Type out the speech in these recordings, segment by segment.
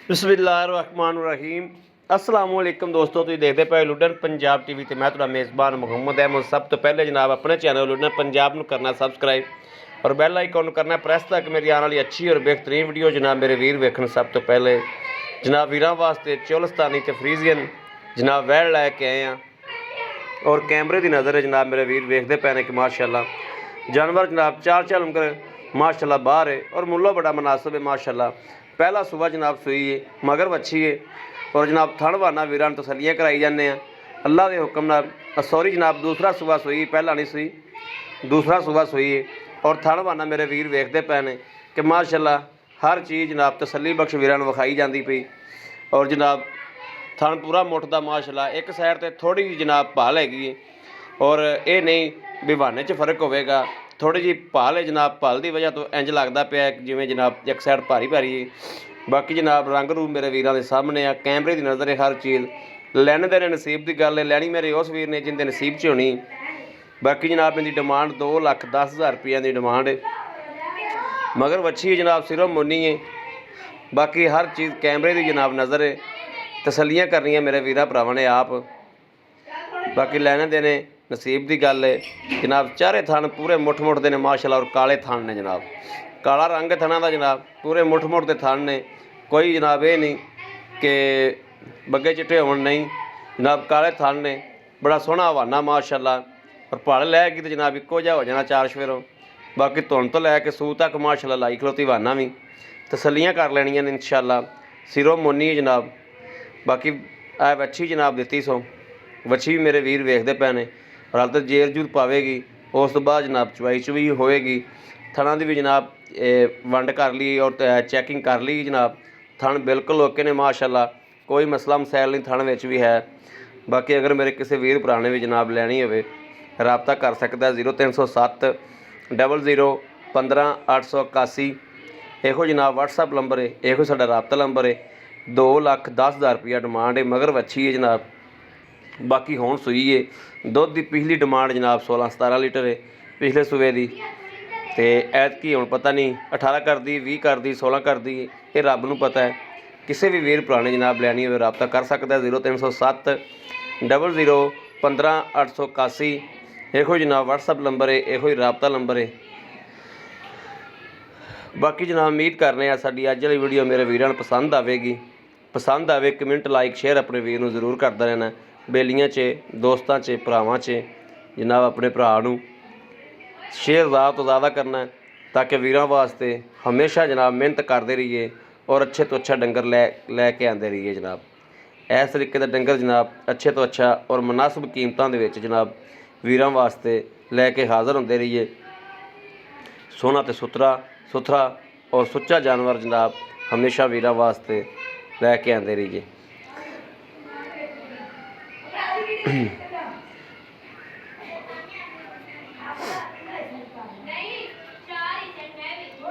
बिस्मिल्लाहिर्रहमानिर्रहीम अस्सलाम वालेकुम दोस्तों, तुसीं देखते पे लुडन पंजाब टीवी ते मैं तुहाडा मेज़बान मुहम्मद अहमद। सब तो पहले जनाब अपने चैनल लुडन पंजाब नूं करना सबसक्राइब और बैल आइकन करना प्रेस तक मेरी आने वाली अच्छी और बेहतरीन वीडियो जनाब मेरे वीर वेखन। सब तो पहले जनाब वीरां वास्ते चोलस्तानी ते फ्रीजियन जनाब वैड़ लैके आए हैं और कैमरे की नज़र है जनाब मेरे वीर वेखते पे कि माशाअल्लाह जानवर जनाब चार चार उमकर माशाअल्लाह बाहर है और मुल्लो बड़ा मुनासिब है माशाअल्लाह। पहला सुबह जनाब सूई है मगर वच्छी है और जनाब थण वाना वीरां नूं तसल्लियां कराई जाने अल्लाह के हुक्म नाल। सॉरी जनाब दूसरा सुबह सूई, पहला नहीं सूई, दूसरा सुबह सूई है और थण वाना मेरे वीर वेखते पे ने कि माशाअल्लाह हर चीज़ जनाब तसल्ली बख्श वीरां नूं विखाई जाती पई और जनाब थण पूरा मुठदा माशाअल्लाह। एक साइड ते थोड़ी जी जनाब भाल हैगी और ये नहीं भी बहाने च फर्क होगा, थोड़ी जी भाल है जनाब। भाल की वजह तो इंज लगता पाया जिमें जनाब एक साइड भारी भारी है। बाकी जनाब रंग रूप मेरे वीरों के सामने आ, कैमरे की नज़र है हर चीज़। लैने देने नसीब की गल है, लैनी मेरे उस वीर ने जिंदे नसीब च होनी। बाकी जनाब इनकी डिमांड 2,10,000 रुपये की डिमांड है मगर वच्छी है जनाब सिरों मुन्नी है। बाकी हर चीज़ कैमरे की जनाब नज़र है, तसल्लियाँ करनियाँ मेरे वीरां भरावां ने आप। बाकी लैने देने नसीब की गल है जनाब। चारे थन पूरे मुठ मुठ के माशाअल्लाह और काले थन ने जनाब, काला रंग थना का जनाब, पूरे मुठ मुठ के थन ने। कोई जनाब ये नहीं कि बग्गे चिट्टे होवन, नहीं जनाब काले थन ने। बड़ा सोहना हवाना माशाअल्लाह और पल लैगी तो जनाब इक्को जिहा हो जाना चार शवेरों। बाकी धुन तो लैके सूह तक माशाअल्लाह लाई खलोती हवाना भी तसल्लियां कर लैनियां इंशाअल्लाह। सिरों मुन्नी है जनाब। बाकी आ वच्छी जनाब दिती सो, वच्छी भी मेरे वीर वेखते पे ने और हाल तक जेर जूर पावेगी। उस तो बाद जनाब चवाई चुई होएगी। थणा की भी जनाब वंड कर ली और चैकिंग कर ली जनाब। थण बिल्कुल ओके ने माशाअल्लाह, कोई मसला मसैल नहीं थण विच भी है। बाकी अगर मेरे किसी वीर भरा ने भी जनाब लैनी हो रबता कर सकता 0307 00 15 881 इहो जनाब व्हाट्सअप नंबर है, इहो साडा रबता नंबर है। 2,10,000 रुपया डिमांड है मगर वच्छी है जनाब। बाकी हुण सूई है दुध की पिछली डिमांड जनाब 16-17 लीटर है पिछले सूबे की। तो ऐतकी हुण पता नहीं 18 कर दी, 20 कर दी, 16 कर दी, ये रब नूं पता है। किसी भी वीर भरा ने जनाब लैनी हो रबता कर सकता 0307 00 15 881 इहो जनाब व्हाट्सअप नंबर है, इहो ही रबता नंबर है। बाकी जनाब उम्मीद करने आ साडी अज वाली वीडियो मेरे वीरां नूं पसंद आवेगी। पसंद आवे कमेंट लाइक शेयर अपने वीर नूं जरूर करदा रहना। बेलियां च दोस्तां च भरावां च जनाब अपने भरा नूं शेयर ज़्यादा तो ज़्यादा करना है ताकि वीरां वास्ते हमेशा जनाब मेहनत करते रहिए और अच्छे तो अच्छा डंगर लैके आते रहिए जनाब। इस तरीके का डंगर जनाब अच्छे तो अच्छा और मुनासिब कीमतां दे विच जनाब वीरां वास्ते लैके हाज़र होंदे रहिए। सोहना तो सुथरा और सुच्चा जानवर जनाब हमेशा वीरां वास्ते लैके आते रहिए।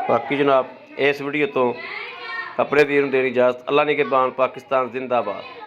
बाकी जनाब इस वीडियो तो अपने वीर नूं देनी इजाज़त। अल्लाह निगहबान, पाकिस्तान जिंदाबाद।